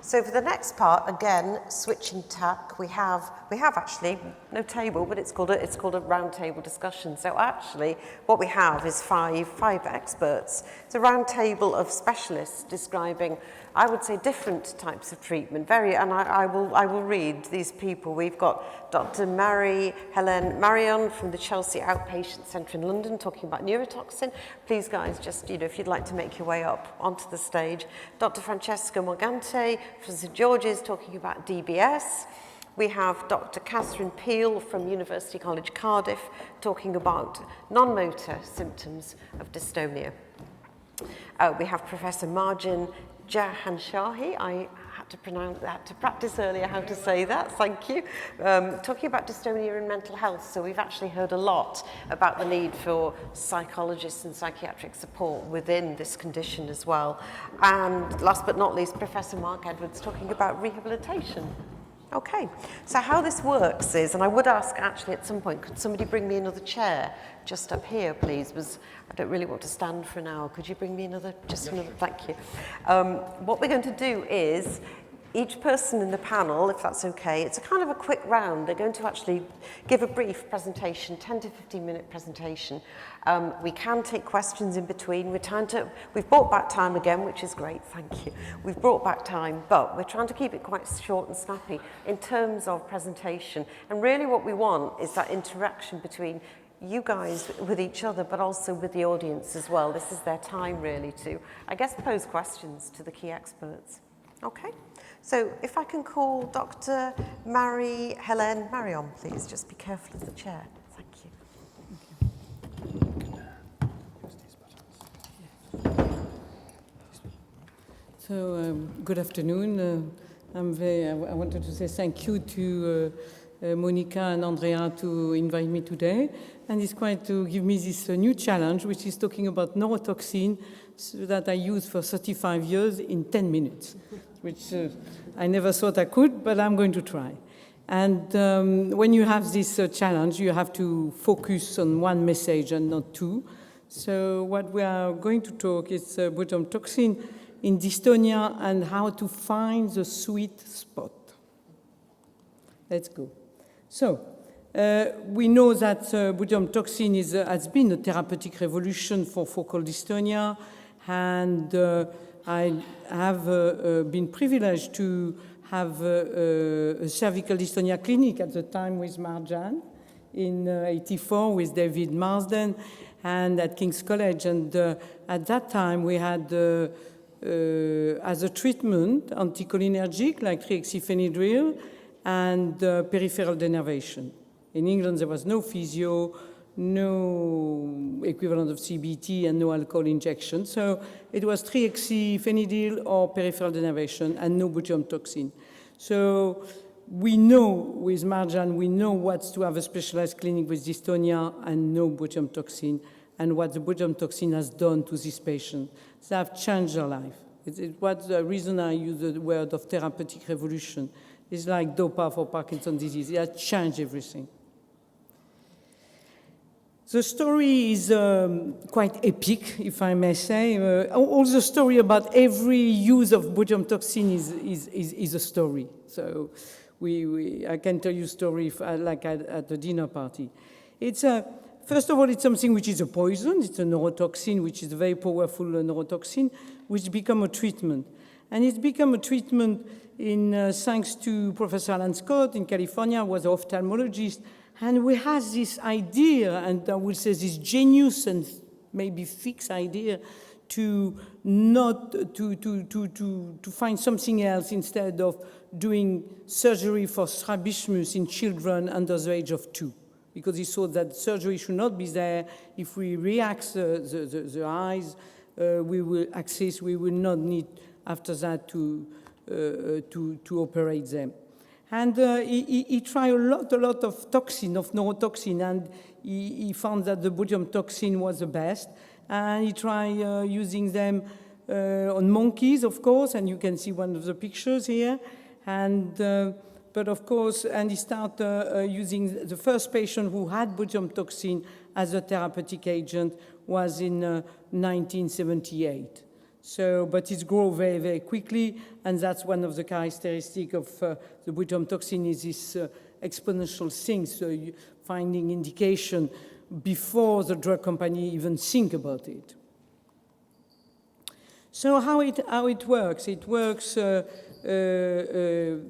So for the next part, again, switching tack, we have actually no table, but it's called a round table discussion. So actually, what we have is five experts. It's a round table of specialists describing, I would say, different types of treatment. And I will read these people. We've got Dr. Marie-Helene Marion from the Chelsea Outpatient Centre in London talking about neurotoxin. Please, guys, just, if you'd like to make your way up onto the stage. Dr. Francesca Morgante from St George's talking about DBS. We have Dr. Catherine Peel from University College Cardiff talking about non-motor symptoms of dystonia. We have Professor Marjan Jahanshahi. I had to practice earlier how to say that, thank you. Talking about dystonia and mental health, so we've actually heard a lot about the need for psychologists and psychiatric support within this condition as well. And last but not least, Professor Mark Edwards talking about rehabilitation. Okay, so how this works is, and I would ask actually at some point, could somebody bring me another chair just up here, please? I don't really want to stand for an hour. Could you bring me another, another, thank you. What we're going to do is, each person in the panel, if that's okay, it's a kind of a quick round. They're going to actually give a brief presentation, 10 to 15-minute presentation. We can take questions in between. We've brought back time again, which is great, thank you. We've brought back time, but we're trying to keep it quite short and snappy in terms of presentation. And really what we want is that interaction between you guys with each other, but also with the audience as well. This is their time really to, I guess, pose questions to the key experts. Okay. So if I can call Dr. Marie-Helene Marion, please. Just be careful of the chair. Thank you. So good afternoon. I wanted to say thank you to Monica and Andrea to invite me today. And it's quite to give me this new challenge, which is talking about neurotoxin that I used for 35 years in 10 minutes. Which I never thought I could, but I'm going to try. And when you have this challenge, you have to focus on one message and not two. So what we are going to talk is botulinum toxin in dystonia and how to find the sweet spot. Let's go. So we know that botulinum toxin has been a therapeutic revolution for focal dystonia, and I have been privileged to have a cervical dystonia clinic at the time with Marjan in '84 with David Marsden and at King's College. And at that time we had, as a treatment, anticholinergic like trihexyphenidyl and peripheral denervation. In England there was no physio, no equivalent of CBT, and no alcohol injection. So it was trihexyphenidyl or peripheral denervation and no botulinum toxin. So we know with Marjan, we know what's to have a specialized clinic with dystonia and no botulinum toxin, and what the botulinum toxin has done to this patient. They have changed their life. It was the reason I use the word of therapeutic revolution. It's like DOPA for Parkinson's disease. It has changed everything. The story is quite epic, if I may say. All the story about every use of botulinum toxin is a story. So I can tell you a story like at the dinner party. First of all, it's something which is a poison. It's a neurotoxin, which is a very powerful neurotoxin, which become a treatment. And it's become a treatment thanks to Professor Alan Scott in California, who was an ophthalmologist. And we had this idea, and I will say this genius and maybe fixed idea, to find something else instead of doing surgery for strabismus in children under the age of 2. Because he thought that surgery should not be there. If we react the eyes, we will not need after that to operate them. And he tried a lot of toxin, of neurotoxin, and he found that the botulinum toxin was the best. And he tried using them on monkeys, of course, and you can see one of the pictures here. And but of course, and he started using the first patient who had botulinum toxin as a therapeutic agent was in 1978. So, but it grows very, very quickly, and that's one of the characteristics of the botulinum toxin is this exponential thing, so finding indication before the drug company even think about it. So how it works? It works at the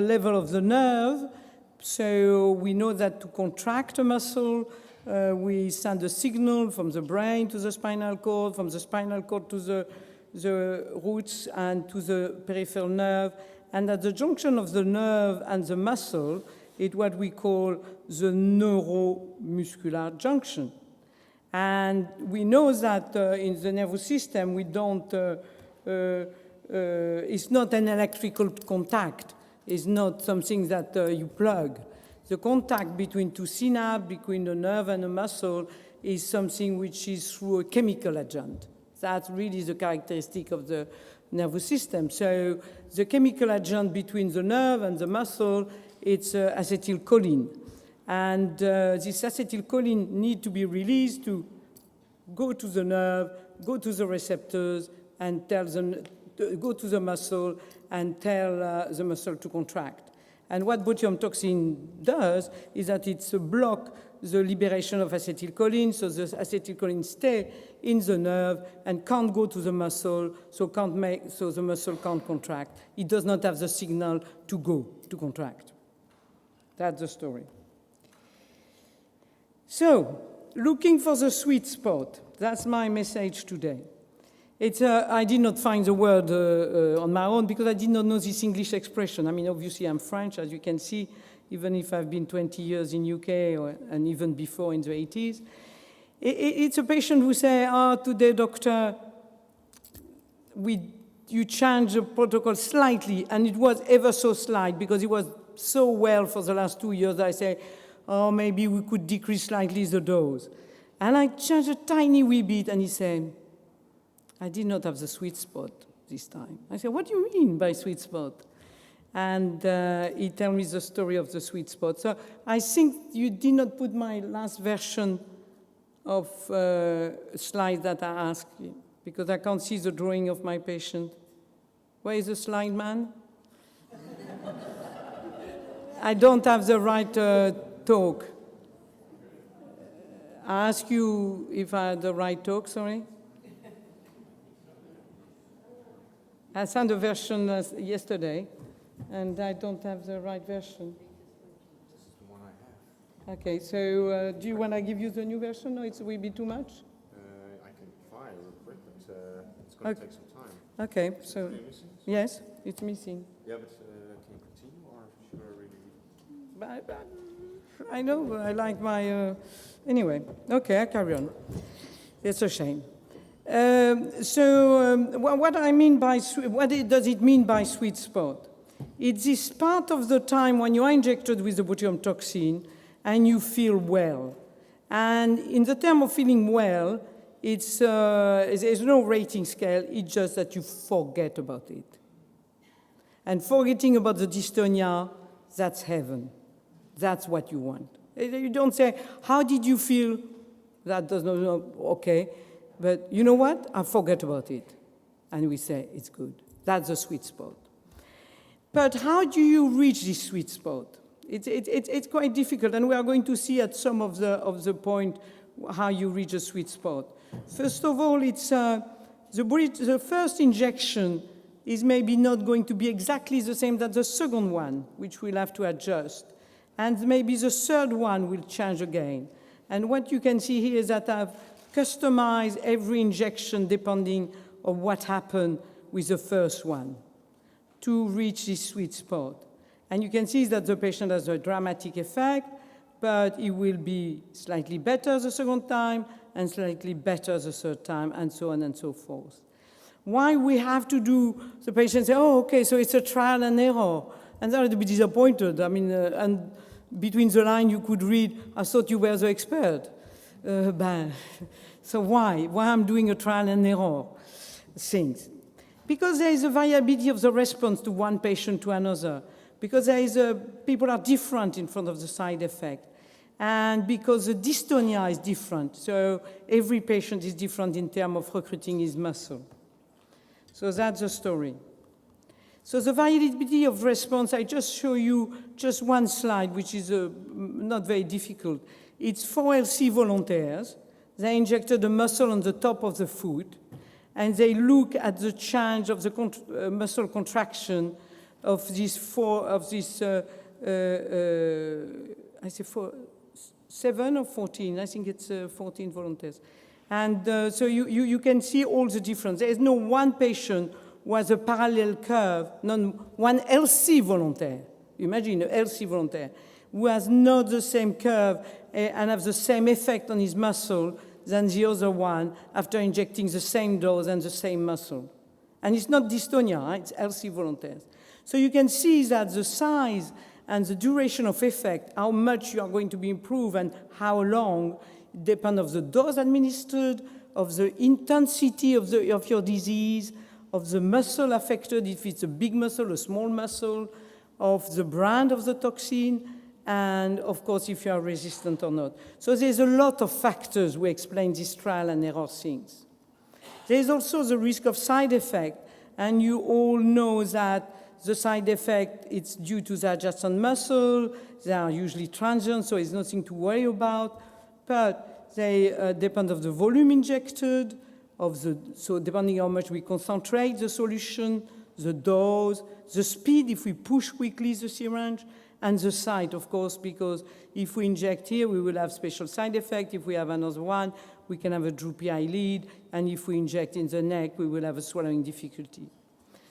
level of the nerve. So we know that to contract a muscle, we send a signal from the brain to the spinal cord, from the spinal cord to the roots and to the peripheral nerve. And at the junction of the nerve and the muscle, it's what we call the neuromuscular junction. And we know that in the nervous system, we don't, it's not an electrical contact. It's not something that you plug. The contact between two synapses, between the nerve and the muscle, is something which is through a chemical agent. That's really the characteristic of the nervous system. So the chemical agent between the nerve and the muscle, it's acetylcholine. And this acetylcholine needs to be released to go to the nerve, go to the receptors, and go to the muscle and tell the muscle to contract. And what botulinum toxin does is that it blocks the liberation of acetylcholine, so the acetylcholine stays in the nerve and can't go to the muscle, so the muscle can't contract. It does not have the signal to go, to contract. That's the story. So, looking for the sweet spot, that's my message today. I did not find the word on my own because I did not know this English expression. I mean, obviously I'm French, as you can see, even if I've been 20 years in UK and even before in the 80s. It's a patient who say, today, doctor, you changed the protocol slightly, and it was ever so slight because it was so well for the last 2 years that I say, maybe we could decrease slightly the dose. And I changed a tiny wee bit, and he said, I did not have the sweet spot this time. I said, what do you mean by sweet spot? And he told me the story of the sweet spot. So I think you did not put my last version of slide that I asked you, because I can't see the drawing of my patient. Where is the slide, man? I don't have the right talk. I ask you if I had the right talk, sorry. I sent a version yesterday, and I don't have the right version. This is the one I have. Okay, so do you want to give you the new version, or it will be too much? I can try real quick, but it's going to take some time. Okay, so yes, it's missing. Yeah, but can you continue, or should I really? I know, I like my, anyway, okay, I carry on. It's a shame. What I mean by, does it mean by sweet spot? It's this part of the time when you are injected with the botulinum toxin and you feel well. And in the term of feeling well, there's no rating scale, it's just that you forget about it. And forgetting about the dystonia, that's heaven. That's what you want. You don't say, how did you feel? That does not, okay. But you know what? I forget about it. And we say, it's good. That's the sweet spot. But how do you reach this sweet spot? It's quite difficult, and we are going to see at some of the point how you reach a sweet spot. First of all, it's the first injection is maybe not going to be exactly the same as the second one, which we'll have to adjust. And maybe the third one will change again. And what you can see here is that I've customized every injection depending on what happened with the first one to reach this sweet spot. And you can see that the patient has a dramatic effect, but it will be slightly better the second time and slightly better the third time, and so on and so forth. Why we have to do, the patient say, okay, so it's a trial and error. And they're a bit disappointed. I mean, and between the lines you could read, I thought you were the expert. So why? Why I'm doing a trial and error things? Because there is a variability of the response to one patient to another. Because there is people are different in front of the side effect. and because the dystonia is different. So every patient is different in terms of recruiting his muscle. So that's the story. So the variability of response, I just show you just one slide, which is not very difficult. It's 4 healthy volunteers. They injected a muscle on the top of the foot, and they look at the change of the muscle contraction of these I say 7 or 14, I think it's 14 volunteers. And so you can see all the difference. There is no one patient who has a parallel curve, one healthy volunteer. Imagine a healthy volunteer who has not the same curve and have the same effect on his muscle than the other one after injecting the same dose and the same muscle. And it's not dystonia, right? It's healthy volunteers. So you can see that the size and the duration of effect, how much you are going to be improved and how long, depend of the dose administered, of the intensity of your disease, of the muscle affected, if it's a big muscle, a small muscle, of the brand of the toxin, and of course if you are resistant or not. So there's a lot of factors we explain these trial and error things. There's also the risk of side effect, and you all know that the side effect, it's due to the adjacent muscle. They are usually transient, so it's nothing to worry about, but they depend on the volume injected, so depending how much we concentrate the solution, the dose, the speed if we push quickly the syringe, and the site, of course, because if we inject here, we will have special side effect. If we have another one, we can have a droopy eyelid, and if we inject in the neck, we will have a swallowing difficulty.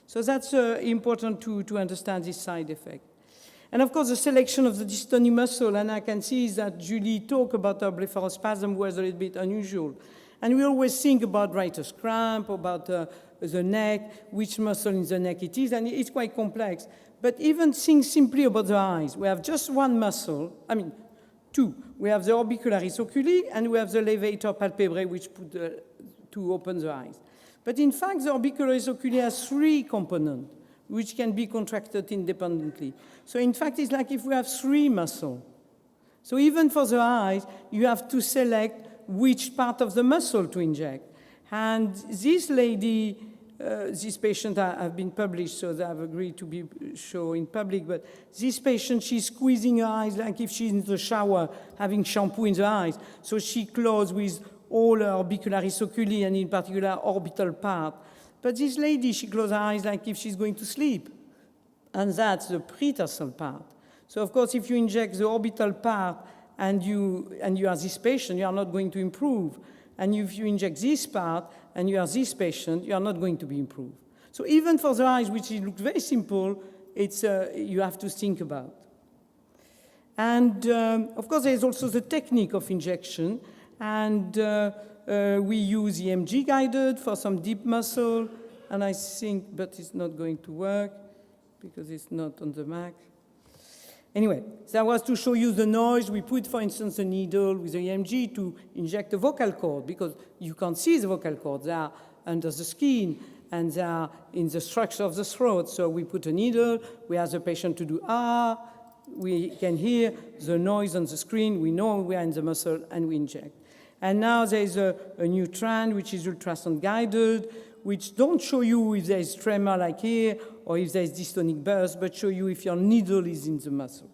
So that's important to understand this side effect. And of course, the selection of the dystonic muscle, and I can see that Julie talked about her blepharospasm was a little bit unusual. And we always think about writer's cramp, about the neck, which muscle in the neck it is, and it's quite complex. But even think simply about the eyes. We have just one muscle, two. We have the orbicularis oculi, and we have the levator palpebrae, which put to open the eyes. But in fact, the orbicularis oculi has 3 components, which can be contracted independently. So in fact, it's like if we have 3 muscles. So even for the eyes, you have to select which part of the muscle to inject. And this lady, this patient have been published, so they have agreed to be shown in public, but this patient, she's squeezing her eyes like if she's in the shower, having shampoo in the eyes. So she closed with all her orbicularis oculi, and in particular orbital part. But this lady, she closed her eyes like if she's going to sleep. And that's the pretarsal part. So of course, if you inject the orbital part and you are this patient, you are not going to improve. And if you inject this part and you are this patient, you are not going to be improved. So even for the eyes, which looks very simple, it's you have to think about. And of course, there is also the technique of injection. And we use EMG guided for some deep muscle. And I think, but it's not going to work because it's not on the Mac. Anyway, that was to show you the noise. We put, for instance, a needle with the EMG to inject the vocal cord because you can't see the vocal cord. They are under the skin and they are in the structure of the throat. So we put a needle. We ask the patient to do ah. We can hear the noise on the screen. We know we are in the muscle and we inject. And now there is a new trend, which is ultrasound guided, which don't show you if there is tremor like here or if there is dystonic burst, but show you if your needle is in the muscle.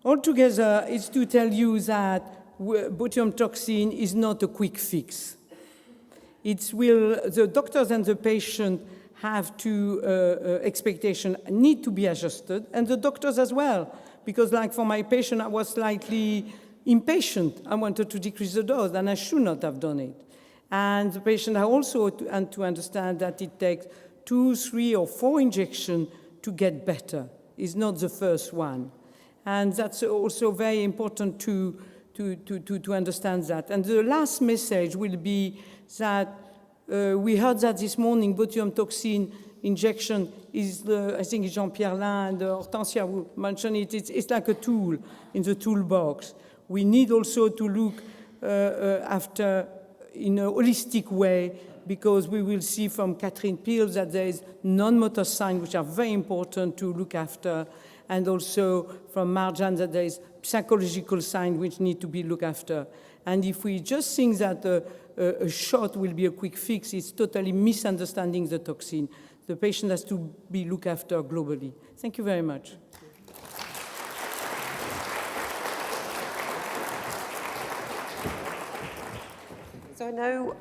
Altogether, it's to tell you that botulinum toxin is not a quick fix. The doctors and the patient have to, expectation need to be adjusted, and the doctors as well, because like for my patient, I was slightly impatient. I wanted to decrease the dose, and I should not have done it. And the patient has also to understand that it takes 2, 3, or 4 injections to get better. It's not the first one. And that's also very important to understand that. And the last message will be that we heard that this morning, botulinum toxin injection is, I think it's Jean-Pierre Lin and Hortensia who mentioned it, it's like a tool in the toolbox. We need also to look after in a holistic way, because we will see from Catherine Peels that there is non-motor signs which are very important to look after, and also from Marjan that there is psychological signs which need to be looked after. And if we just think that a shot will be a quick fix, it's totally misunderstanding the toxin. The patient has to be looked after globally. Thank you very much. So I know,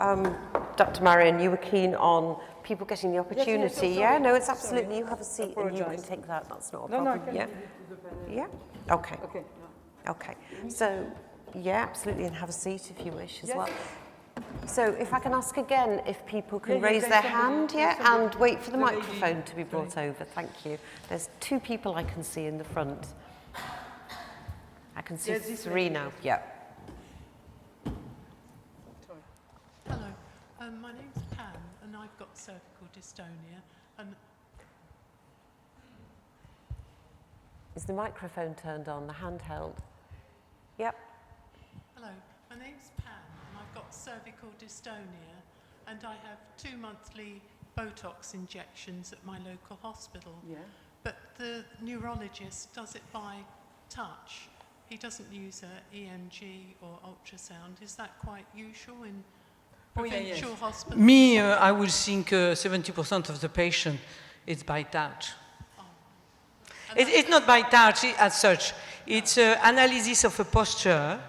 Dr. Marion, you were keen on people getting the opportunity. Yes, yeah, no, it's absolutely. You have a seat and you can Apologize. take that. That's not a No, problem. I can yeah. give it to the panel. Yeah. Okay. Okay. Okay. So, yeah, absolutely, and have a seat if you wish as Yes. well. So, if I can ask again if people can Yeah, raise there's their somebody- hand, there's yeah, somebody- and wait for the the lady. microphone to be brought over. Thank you. There's 2 people I can see in the front. I can see Yes, this 3 lady. now. Yeah. Hello, my name's Pam and I've got cervical dystonia and Is the microphone turned on, the handheld? Yep. hello, my name's Pam and I've got cervical dystonia and I have 2 monthly Botox injections at my local hospital. Yeah. But the neurologist does it by touch. He doesn't use a EMG or ultrasound. Is that quite usual in provincial hospitals? Me, I would think 70% of the patient is by touch. It's not by touch as such. It's analysis of a posture,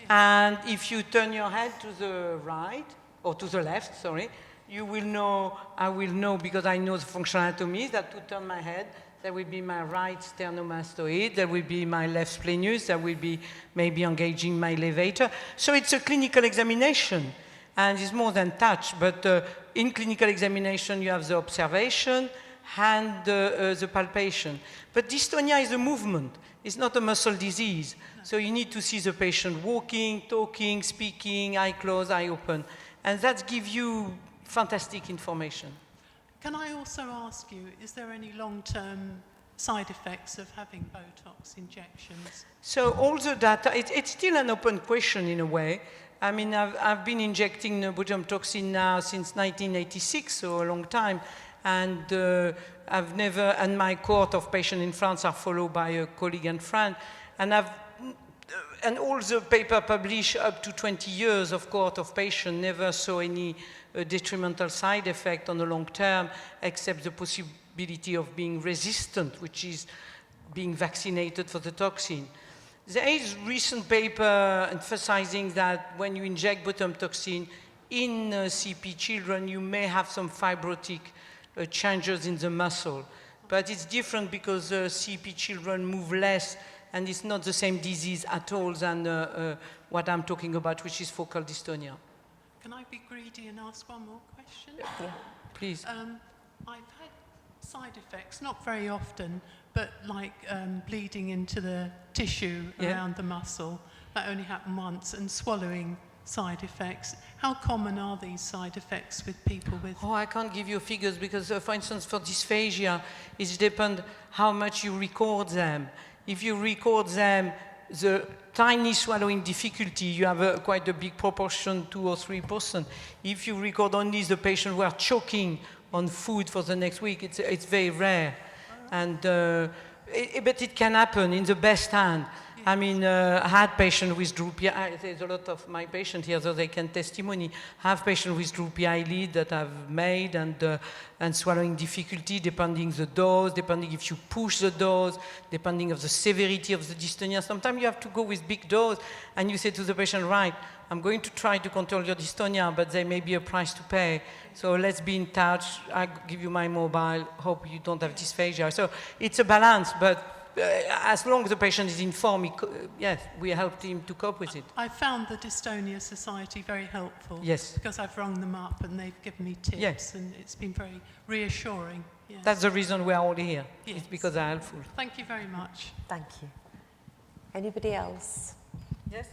and if you turn your head to the right, or to the left, sorry, you will know, I will know, because I know the functional anatomy, that to turn my head, there will be my right sternomastoid, there will be my left splenius, there will be maybe engaging my levator. So it's a clinical examination, and it's more than touch, but in clinical examination you have the observation and the palpation. But dystonia is a movement, it's not a muscle disease. So you need to see the patient walking, talking, speaking, eye closed, eye open, and that gives you fantastic information. Can I also ask you, is there any long-term side effects of having Botox injections? So all the data, it's still an open question in a way. I mean, I've been injecting botulinum toxin now since 1986, so a long time, and I've never, and my cohort of patients in France are followed by a colleague and friend, and and all the paper published up to 20 years of cohort of patients never saw any detrimental side effect on the long term, except the possibility of being resistant, which is being vaccinated for the toxin. There is a recent paper emphasizing that when you inject botulinum toxin in CP children, you may have some fibrotic changes in the muscle. But it's different because CP children move less, and it's not the same disease at all than what I'm talking about, which is focal dystonia. Can I be greedy and ask one more question? Yeah. Please. I've had side effects, not very often, but like bleeding into the tissue around the muscle. That only happened once, and swallowing side effects. How common are these side effects with people with... Oh, I can't give you figures because, for instance, for dysphagia, it depends how much you record them. If you record them, the tiny swallowing difficulty, you have quite a big proportion, 2 or 3%. If you record only the patients who are choking on food for the next week, it's very rare. And, but it can happen in the best hand. I mean, I had patients with droopy eyelids. There's a lot of my patients here, so they can testimony. I have patients with droopy eyelid that I've made, and swallowing difficulty, depending the dose, depending if you push the dose, depending of the severity of the dystonia. Sometimes you have to go with big dose, and you say to the patient, right, I'm going to try to control your dystonia, but there may be a price to pay. So let's be in touch. I give you my mobile. Hope you don't have dysphagia. So it's a balance, but as long as the patient is informed, yes, we help him to cope with it. I found the Dystonia Society very helpful. Yes. Because I've rung them up and they've given me tips, Yes. and it's been very reassuring. Yes. That's the reason we are all here. Yes. It's because they're helpful. Thank you very much. Thank you. Anybody else? Yes?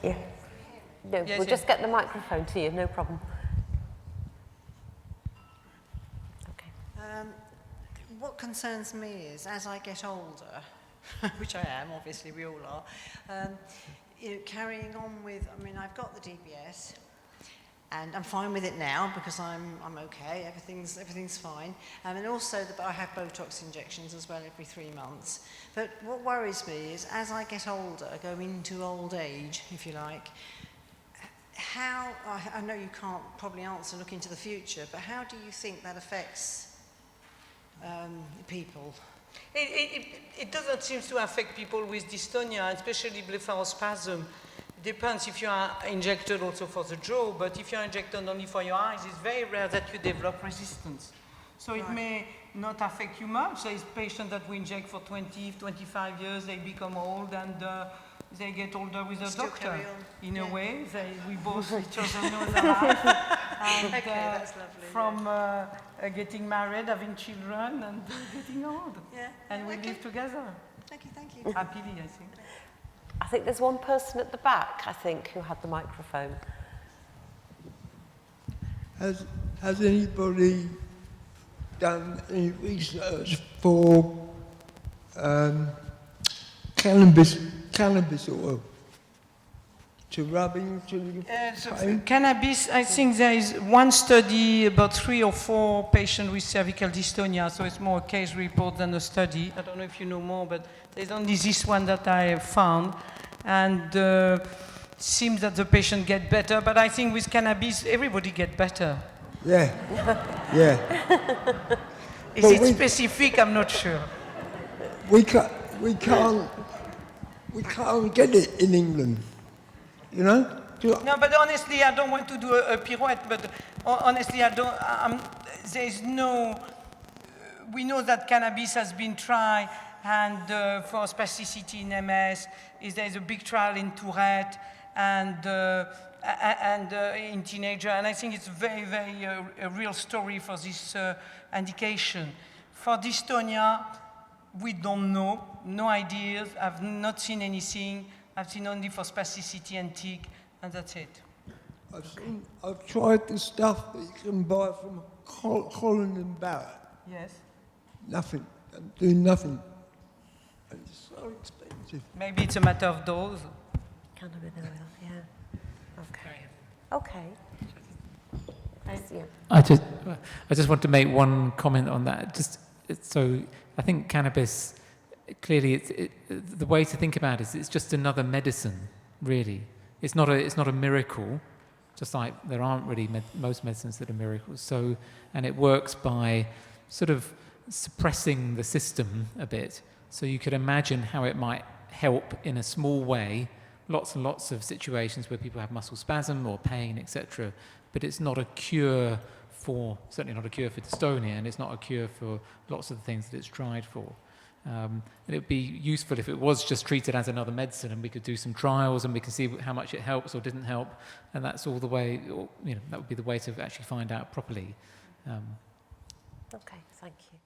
Yeah. No, Yes, we'll just get the microphone to you, no problem. Okay. What concerns me is, as I get older, which I am, obviously we all are, you know, carrying on with, I mean, I've got the DBS, And I'm fine with it now because I'm okay, everything's fine. And also I have Botox injections as well every 3 months. But what worries me is as I get older, go into old age, if you like, how, I know you can't probably answer look into the future, but how do you think that affects people? It doesn't seem to affect people with dystonia, especially blepharospasm. Depends if you are injected also for the jaw, but if you are injected only for your eyes, it's very rare that you develop resistance. So it may not affect you much. There is patients that we inject for 20, 25 years, they become old and they get older with a doctor. In a way, we both each other know their life. And, okay, that's lovely. From getting married, having children, and getting old. Yeah. And we live together. Thank you. Happily, I think. I think there's one person at the back, I think, who had the microphone. Has anybody done any research for cannabis oil to rub into the pain? Cannabis, I think there is one study about 3 or 4 patients with cervical dystonia, so it's more a case report than a study. I don't know if you know more, but there's only this one that I have found. And seems that the patient get better, but I think with cannabis, everybody get better. Yeah, yeah. Is it specific? I'm not sure. We can't get it in England, you know? No, but honestly, I don't want to do a pirouette, but honestly, there's no, we know that cannabis has been tried, and for spasticity in MS, there's a big trial in Tourette, and in teenager, and I think it's very, very a real story for this indication. For dystonia, we don't know, no ideas, I've not seen anything, I've seen only for spasticity and tic, and that's it. I've tried the stuff that you can buy from Holland and Barrett. Yes. Nothing, I'm doing nothing. And it's so expensive. Maybe it's a matter of dose. Cannabis oil, yeah. Okay. Yeah. I just want to make one comment on that. So I think cannabis, clearly, the way to think about it is it's just another medicine, really. It's not a miracle, just like there aren't really most medicines that are miracles. So, and it works by sort of suppressing the system a bit. So you could imagine how it might help in a small way, lots and lots of situations where people have muscle spasm or pain, etc. But it's not a cure for, certainly not a cure for dystonia, and it's not a cure for lots of the things that it's tried for. And it would be useful if it was just treated as another medicine, and we could do some trials and we can see how much it helps or didn't help, and that's all the way, that would be the way to actually find out properly. Okay, thank you.